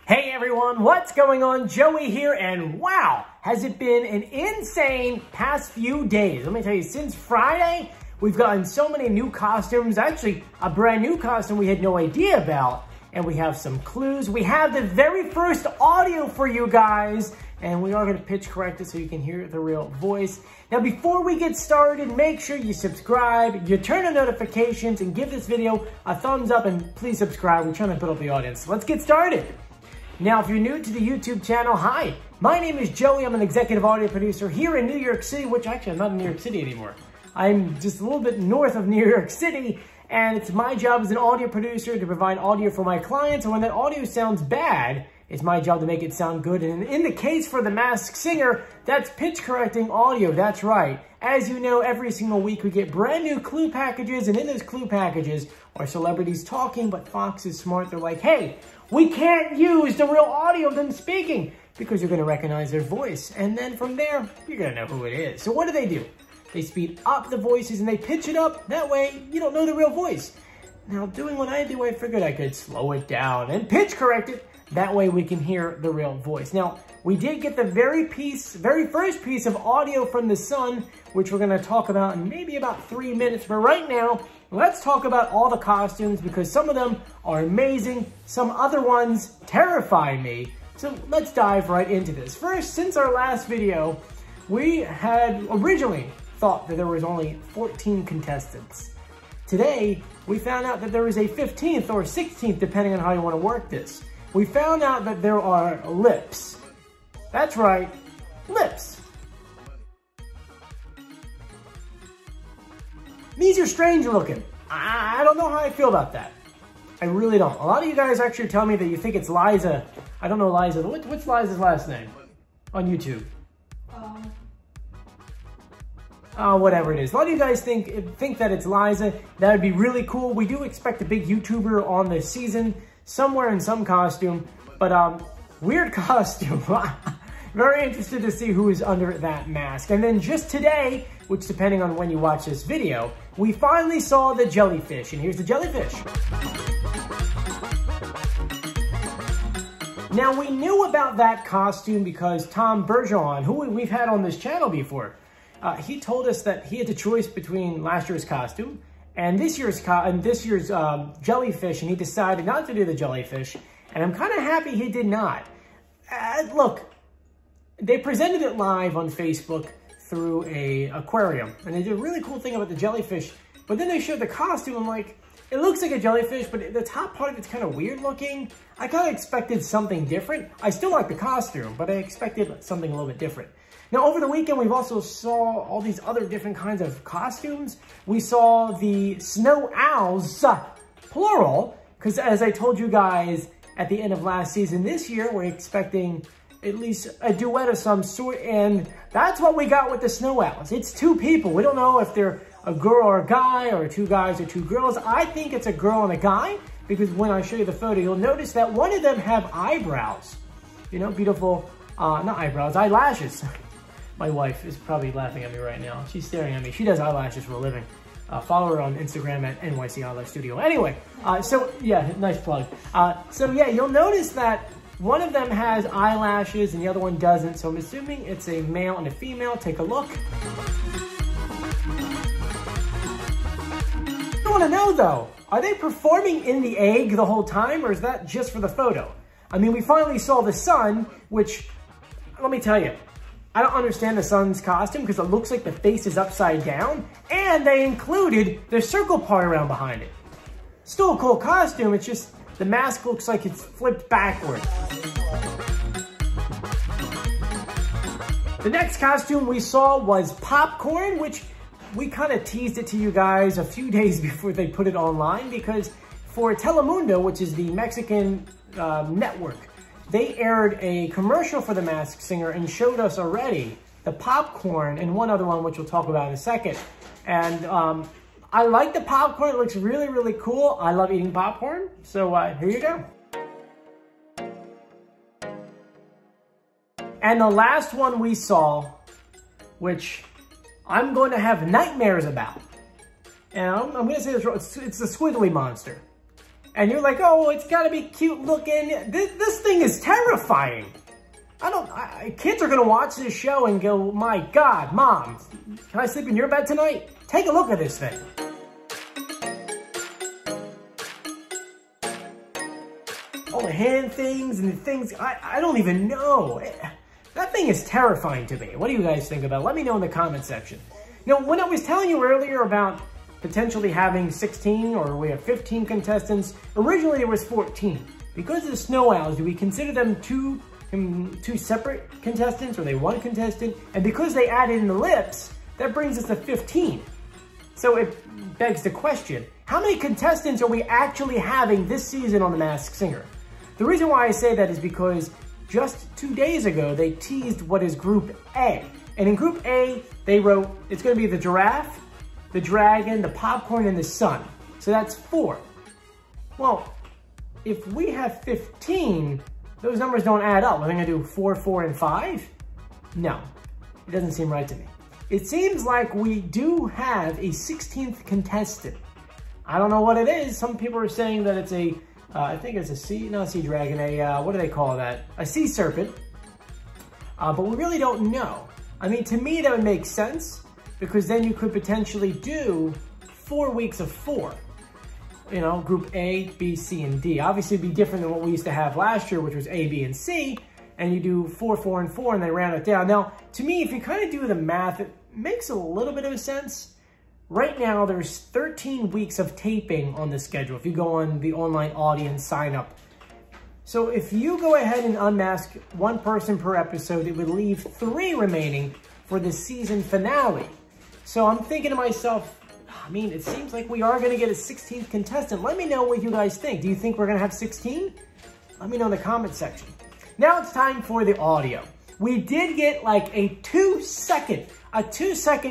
Hey everyone, what's going on? Joey here, and wow, has it been an insane past few days. Let me tell you, since Friday, we've gotten so many new costumes, actually a brand new costume we had no idea about, and we have some clues. We have the very first audio for you guys, and we are going to pitch correct it so you can hear the real voice. Now, before we get started, make sure you subscribe, you turn on notifications, and give this video a thumbs up, and please subscribe. We're trying to build up the audience. Let's get started. Now, if you're new to the YouTube channel, hi, my name is Joey. I'm an executive audio producer here in New York City, which actually I'm not in New York City anymore. I'm just a little bit north of New York City, and it's my job as an audio producer to provide audio for my clients. And when that audio sounds bad, it's my job to make it sound good. And in the case for The Masked Singer, that's pitch correcting audio. That's right. As you know, every single week we get brand new clue packages, and in those clue packages are celebrities talking, but Fox is smart. They're like, hey, we can't use the real audio of them speaking because you're going to recognize their voice. And then from there, you're going to know who it is. So what do? They speed up the voices and they pitch it up. That way, you don't know the real voice. Now, doing what I do, I figured I could slow it down and pitch correct it. That way we can hear the real voice. Now, we did get the very first piece of audio from the sun, which we're going to talk about in maybe about 3 minutes. But right now, let's talk about all the costumes because some of them are amazing. Some other ones terrify me. So let's dive right into this. First, since our last video, we had originally thought that there was only 14 contestants. Today, we found out that there is a 15th or 16th, depending on how you want to work this. We found out that there are lips. That's right, lips. These are strange looking. I don't know how I feel about that. I really don't. A lot of you guys actually tell me that you think it's Liza. I don't know Liza. What's Liza's last name on YouTube? Whatever it is. A lot of you guys think that it's Liza. That would be really cool. We do expect a big YouTuber on this season, somewhere in some costume, but weird costume. Very interested to see who is under that mask. And then just today, which depending on when you watch this video, we finally saw the jellyfish, and here's the jellyfish. Now, we knew about that costume because Tom Bergeron, who we've had on this channel before, he told us that he had the choice between last year's costume and this year's jellyfish, and he decided not to do the jellyfish, and I'm kind of happy he did not. Look, they presented it live on Facebook through an aquarium, and they did a really cool thing about the jellyfish, but then they showed the costume. I'm like, it looks like a jellyfish, but the top part of it's kind of weird looking. I kind of expected something different. I still like the costume, but I expected something a little bit different. Now, over the weekend, we've also saw all these other different kinds of costumes. We saw the snow owls, plural, because as I told you guys at the end of last season, this year, we're expecting at least a duet of some sort, and that's what we got with the snow owls. It's two people. We don't know if they're a girl or a guy, or two guys or two girls. I think it's a girl and a guy, because when I show you the photo, you'll notice that one of them have eyebrows. You know, beautiful, not eyebrows, eyelashes. My wife is probably laughing at me right now. She's staring at me. She does eyelashes for a living. Follow her on Instagram at NYC Eyelash Studio. Anyway, so yeah, nice plug. So yeah, you'll notice that one of them has eyelashes and the other one doesn't. So I'm assuming it's a male and a female. Take a look. I want to know though, are they performing in the egg the whole time, or is that just for the photo? I mean, we finally saw the sun, which, let me tell you, I don't understand the sun's costume because it looks like the face is upside down, and they included the circle part around behind it. Still a cool costume, it's just the mask looks like it's flipped backward. The next costume we saw was popcorn, which we kind of teased it to you guys a few days before they put it online, because for Telemundo, which is the Mexican network, they aired a commercial for The Masked Singer and showed us already the popcorn and one other one, which we'll talk about in a second. And I like the popcorn. It looks really, really cool. I love eating popcorn. So here you go. And the last one we saw, which I'm going to have nightmares about. And I'm going to say this, it's the Squiggly Monster. And you're like, oh, it's gotta be cute looking. This thing is terrifying. Kids are gonna watch this show and go, my God, Mom, can I sleep in your bed tonight? Take a look at this thing. All the hand things and the things, I don't even know. That thing is terrifying to me. What do you guys think about it? Let me know in the comment section. You know, when I was telling you earlier about potentially having 16 or we have 15 contestants, originally there was 14. Because of the snow owls, do we consider them two separate contestants, or are they one contestant? And because they added in the lips, that brings us to 15. So it begs the question, how many contestants are we actually having this season on The Masked Singer? The reason why I say that is because just 2 days ago, they teased what is Group A. And in Group A, they wrote, it's gonna be the giraffe, the dragon, the popcorn, and the sun. So that's 4. Well, if we have 15, those numbers don't add up. Are they gonna do 4, 4, and 5? No, it doesn't seem right to me. It seems like we do have a 16th contestant. I don't know what it is. Some people are saying that it's a, I think it's not a sea dragon, what do they call that? A sea serpent. But we really don't know. I mean, to me, that would make sense because then you could potentially do 4 weeks of 4. You know, Group A, B, C, and D. Obviously, it'd be different than what we used to have last year, which was A, B, and C. And you do 4, 4, and 4, and they round it down. Now, to me, if you kind of do the math, it makes a little bit of a sense. Right now, there's 13 weeks of taping on the schedule if you go on the online audience sign up. So if you go ahead and unmask 1 person per episode, it would leave 3 remaining for the season finale. So I'm thinking to myself, I mean, it seems like we are going to get a 16th contestant. Let me know what you guys think. Do you think we're going to have 16? Let me know in the comment section. Now it's time for the audio. We did get like a 2-second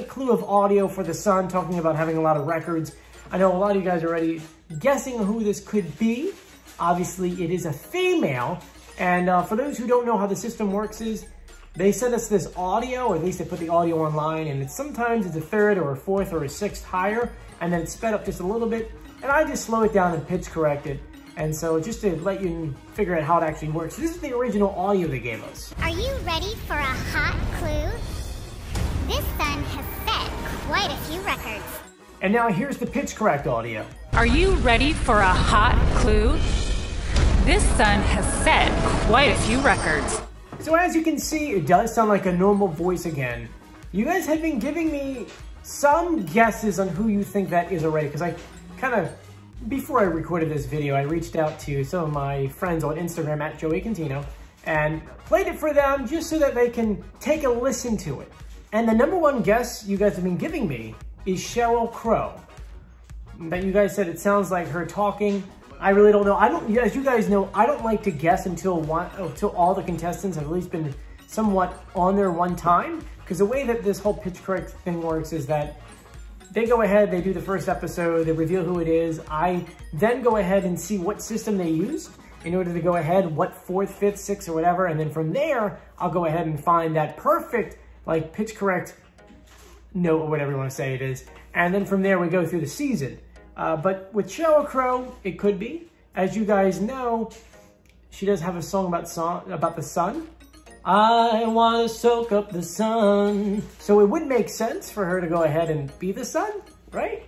clue of audio for the Sun, talking about having a lot of records. I know a lot of you guys are already guessing who this could be. Obviously, it is a female. And for those who don't know how the system works is, they send us this audio, or at least they put the audio online, and sometimes it's a 3rd or a 4th or a 6th higher, and then it's sped up just a little bit. And I just slow it down and pitch correct it. And so just to let you figure out how it actually works, this is the original audio they gave us. Are you ready for a hot clue? This Sun has set quite a few records. And now here's the pitch correct audio. Are you ready for a hot clue? This Sun has set quite a few records. So as you can see, it does sound like a normal voice again. You guys have been giving me some guesses on who you think that is already, because I kind of, before I recorded this video, I reached out to some of my friends on Instagram at Joey Contino and played it for them just so that they can take a listen to it. And the #1 guess you guys have been giving me is Sheryl Crow. But you guys said it sounds like her talking. I really don't know. As you guys know, I don't like to guess until all the contestants have at least been somewhat on there one time. Because the way that this whole pitch correct thing works is that they go ahead, they do the first episode, they reveal who it is. I then go ahead and see what system they used in order to go ahead, what 4th, 5th, 6th, or whatever. And then from there, I'll go ahead and find that perfect, like, pitch correct note, or whatever you want to say it is. And then from there, we go through the season. But with Sheryl Crow, it could be. As you guys know, she does have a song about the sun. I want to soak up the sun. So it would make sense for her to go ahead and be the sun, right?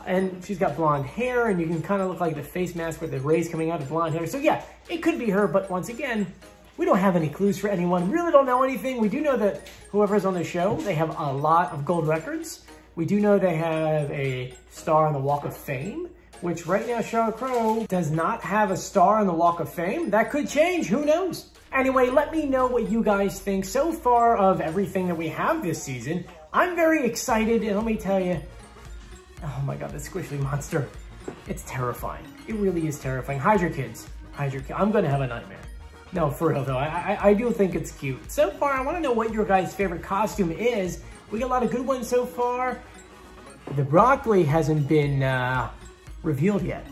And she's got blonde hair, and you can kind of look like the face mask with the rays coming out of blonde hair. So yeah, it could be her, but once again, we don't have any clues for anyone. Really don't know anything. We do know that whoever's on the show, they have a lot of gold records. We do know they have a star on the Walk of Fame, which right now Sheryl Crow does not have a star on the Walk of Fame. That could change, who knows? Anyway, let me know what you guys think so far of everything that we have this season. I'm very excited, and let me tell you, oh my God, the Squiggly Monster, it's terrifying. It really is terrifying. Hide your kids. Hide your kids. I'm gonna have a nightmare. No, for real though, I do think it's cute. So far, I wanna know what your guys' favorite costume is. We got a lot of good ones so far. The broccoli hasn't been revealed yet.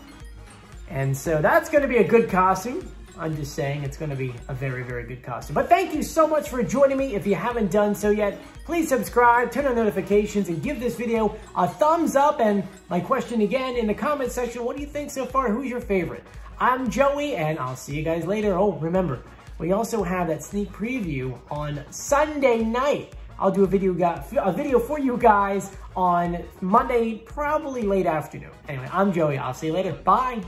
And so that's gonna be a good costume. I'm just saying it's going to be a very, very good costume. But thank you so much for joining me. If you haven't done so yet, please subscribe, turn on notifications, and give this video a thumbs up. And my question again in the comment section, what do you think so far? Who's your favorite? I'm Joey, and I'll see you guys later. Oh, remember, we also have that sneak preview on Sunday night. I'll do a video for you guys on Monday, probably late afternoon. Anyway, I'm Joey. I'll see you later. Bye.